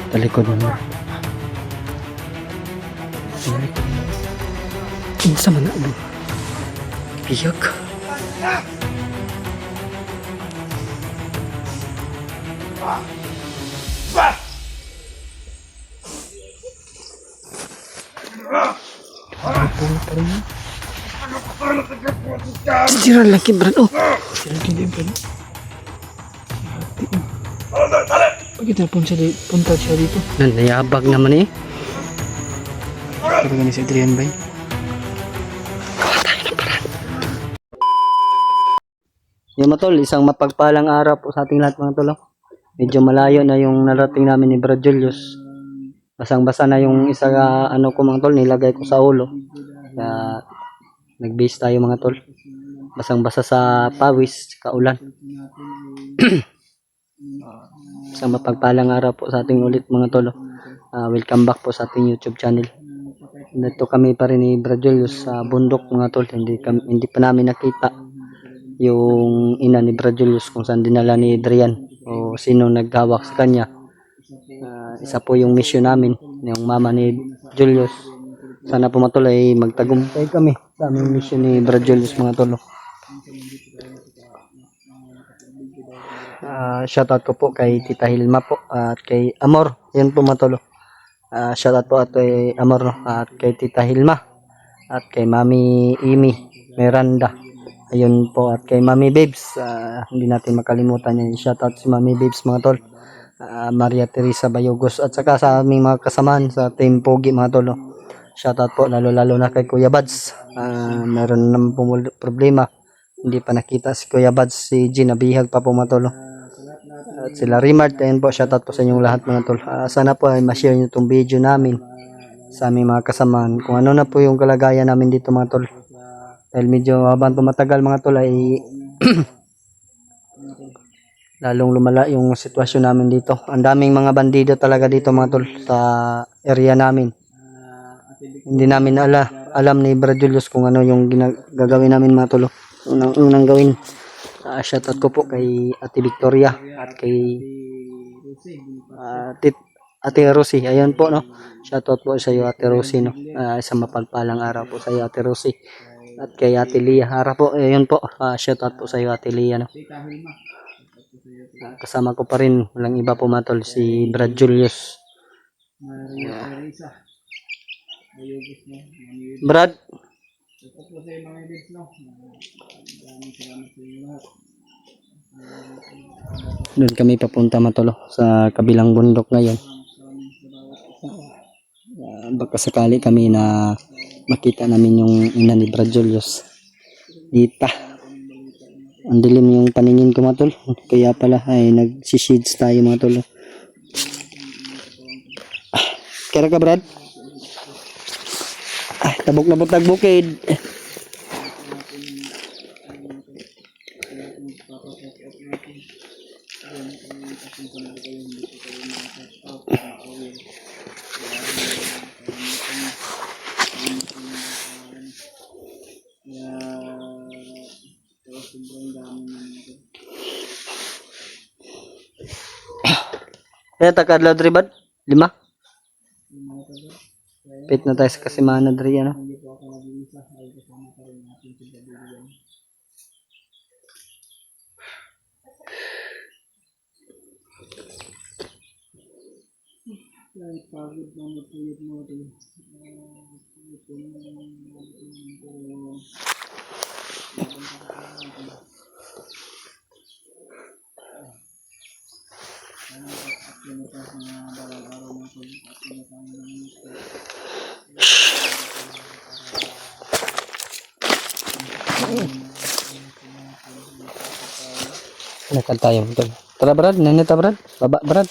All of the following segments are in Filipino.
Talikod mo. Kinsa man na biyag. Sira lagi Brad. Oh, sira lagi Brad. Pagi telepon siya punta siya dito. Nayabag naman eh. Pero gani si Adrian bay. Yung mga tol, isang mapagpalang araw po sa ating lahat mga tol. Medyo malayo na yung narating namin ni Brad Julius. Basang-basa na yung isa ano ko mga tol, nilagay ko sa ulo. Kaya nag-base tayo mga tol. Basang-basa sa pawis, kaulan. Isang mapagpalang araw po sa ating ulit mga tol. Welcome back po sa ating YouTube channel. Dito kami pa rin ni Brad Julius sa bundok mga tol. Hindi pa namin nakita yung ina ni Brad Julius kung saan dinala ni Adrian o sino naghawak sa kanya. Isa po yung mission namin, yung mama ni Julius. Sana po matuloy magtagumpay kami sa aming mission ni Brad Julius mga tol. Shoutout ko po kay Tita Hilma po at kay Amor. Yan po mga tol. Shoutout po at kay Amor no? At kay Tita Hilma at kay Mami Amy Miranda. Ayun po at kay Mami Babes, hindi natin makalimutan yan. Shoutout si Mami Babes mga tol. Maria Teresa Bayogos at saka sa aming mga kasamahan sa Team Pogi mga tol. Shoutout po lalo na kay Kuya Bads. Meron naman po problema. Hindi pa nakita si Kuya Bads, si Gina Bihag pa po mga tol. At sila Rimart, ayun po, shoutout po sa inyong lahat mga tol. Sana po ay ma-share nyo itong video namin sa aming mga kasamahan. Kung ano na po yung kalagayan namin dito mga tol. Dahil medyo habang tumatagal mga tol ay lalong lumala yung sitwasyon namin dito. Ang daming mga bandido talaga dito mga tol sa area namin. Hindi namin alam ni Brad Julius kung ano yung gagawin namin mga tol. Unang gawin. Shoutout ko po kay Ate Victoria at kay Ate Rosie. Ayun po no. Shoutout po sa iyo Ate Rosie no. Isang mapagpalang araw po sa iyo Ate Rosie. At kay Ate Lia Hara po, ayun po, shoutout po sa iyo Ate Lia no? Kasama ko pa rin, walang iba po matol, si Brad Julius. Brad doon kami papunta matolo sa kabilang bundok ngayon. Baka sakali kami na makita namin yung ina ni Brad Julius. Dita. Ang dilim yung paningin ko matol. Kaya pala ay nagsishades tayo mga tol. Kaya ka Brad? Tabok na butag bukid. Kaya takadlaw diri bad? 5? Pit na tayo sa kasimana diri ano. Pagod na matulog mo rin. Nakal tayo. Tara Brad, nanita Brad. Baba Brad.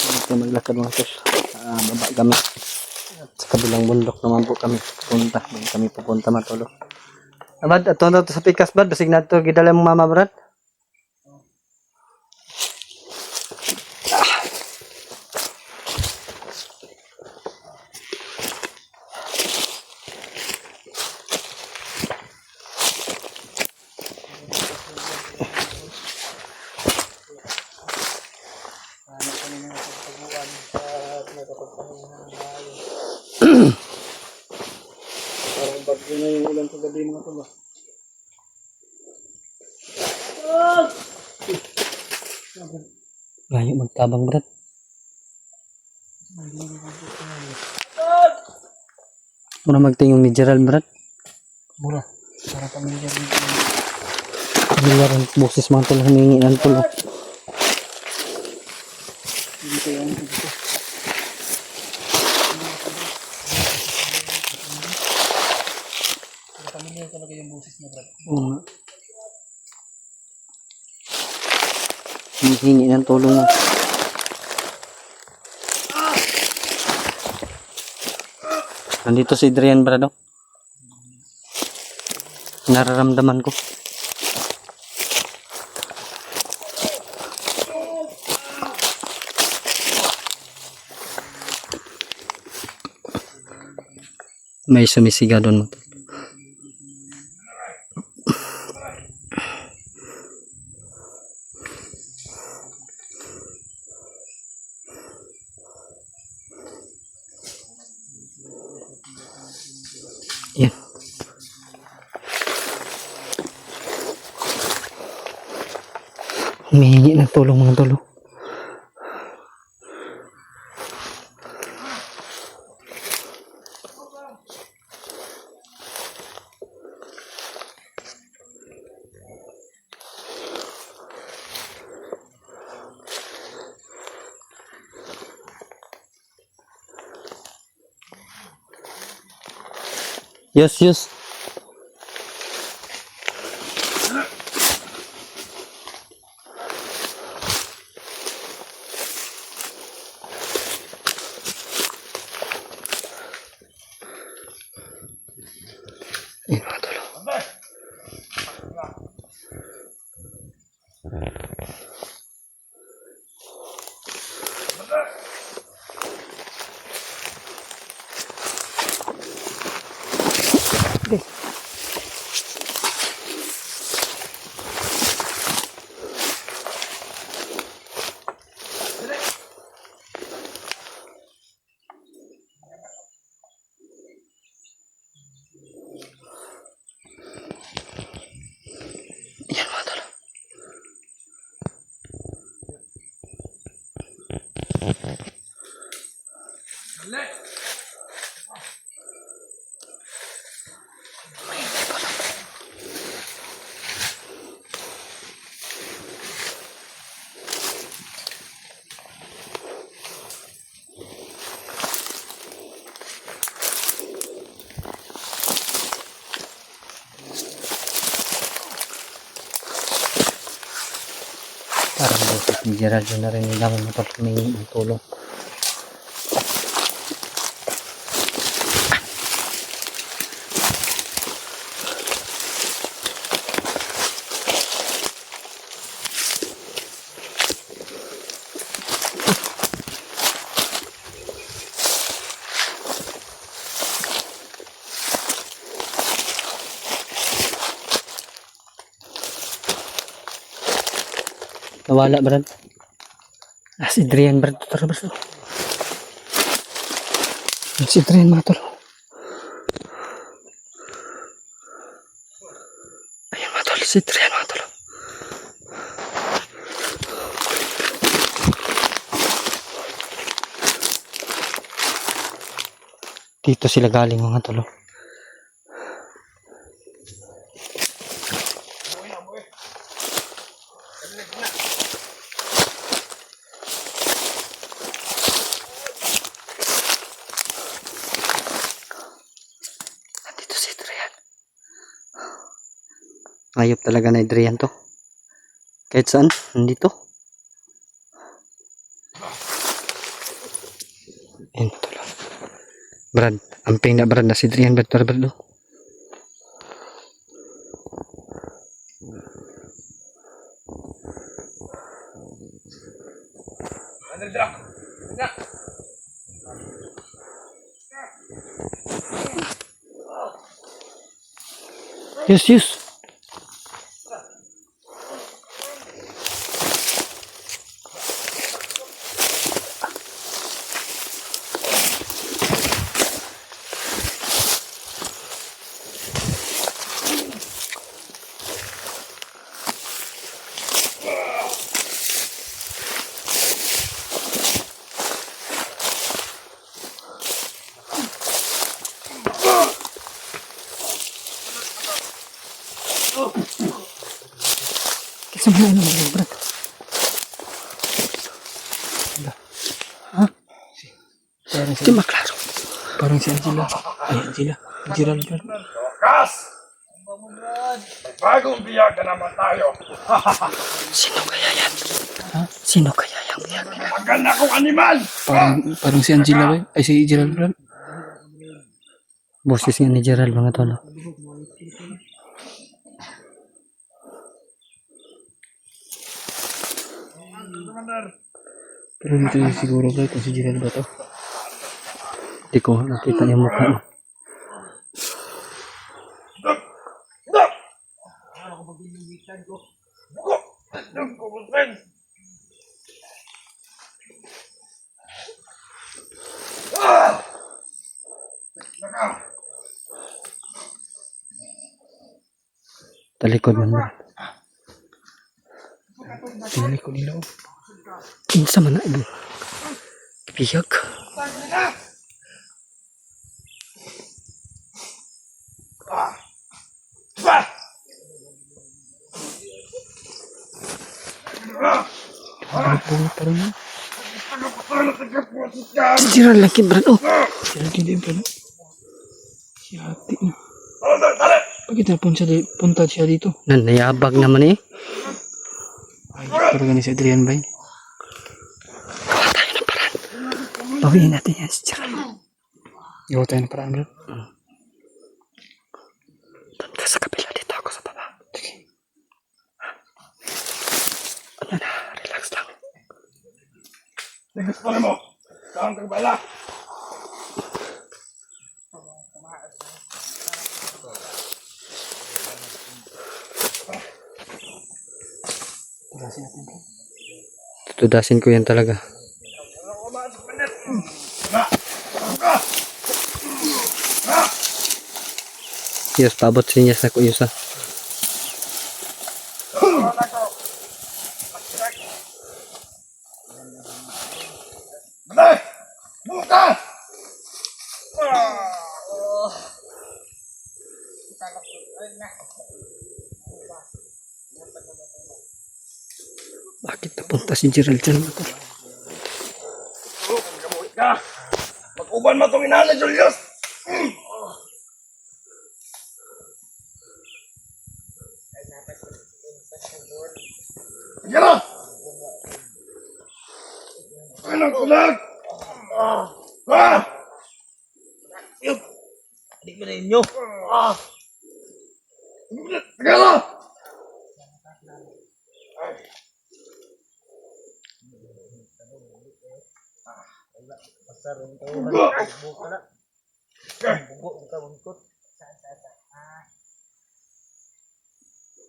Ito maglakad mga tos. Baba kami. At sa kabilang bundok naman po kami pupunta. Kami pupunta matulog. Abad, ato na to sa pikas, Brad. Basig na to, gidala mong mama, Brad. Parang bagyo na yung ulan sa gabi mga to ba? Layo magtabang, Brad. Mura magtingong ni Gerald, Brad. Mura. Para pamilya dito. Pamilya rin. Buksis mga tulong humingi ng tulong. Dito yan. Dito. Para pamilya talaga yung buksis na, Brad. Oo. Humingi ng tulong mo. Nandito si Adrian, Brad. Nararamdaman ko. May sumisiga doon. Yan. Humihingi ng tulong mga tulong. Yes, yes. Yan mga tulong. Okay. Yan mga tulong. Parang boses ni Gerald yun na rin yung naman humingi ng tulong. Nawala, Brad. Si Adrian, Brad. Tara, Brad. Si Adrian, mga tol. Ayan, mga tol. Si Adrian, mga tol. Dito sila galing, mga tol. Ayop talaga na Adrian to. Kahit saan, nandito. Ayan, tol. Brad, amping na Brad na si Adrian. Brad, Brad, Brad. Yes, yes. Kasi mo na naman, bro. Ha? Di maklaro. Parang si Angela. Ay, Angela. Angela lang. Kas! Bagong biyag na naman tayo. Sino kaya yan? Ha? Sino kaya yung biyag? Maganda kong animal! Parang si Angela ba? Ay, si Gerald ba? Boses nga ni Gerald, mga tolo. Pero dito yung siguro ba kung si Gerald ba to? Hindi ko nakita yung mukha mo. Talikod man ba? Tingnan ko nila. Kinsa man na ito? Biyag. Parang yun. Si Gerald lagi, Brad. Oh, Gerald hindi ba? Si ate. Bakit punta siya dito? nanayabag naman eh. Ay, parang ni si Adrian ba? Gawa tayo ng paraan. Bawiin natin yan si Gerald. Gawa tayo na parang. Doon ka sa kabila, dito ako sa baba. Sige. Ano na, relax lang. Tingnan ko mo. Saan ka bala? Tulasin natin. Tutudasin ko yan talaga. Yes, paabot sinyas na ko yusa. Balay! Buka! Bakit napunta si Gerald dyan? Kamulit ka! Pag-uban mo itong inana, Julius! Sige na! Anong kulag? Hindi ko na inyo. Sige na!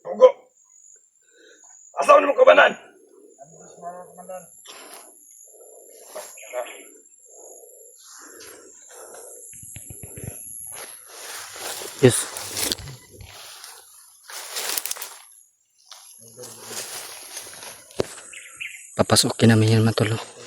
Tugo! Asaw mo kabanan? Yes. Papasukin namin yan, matulog.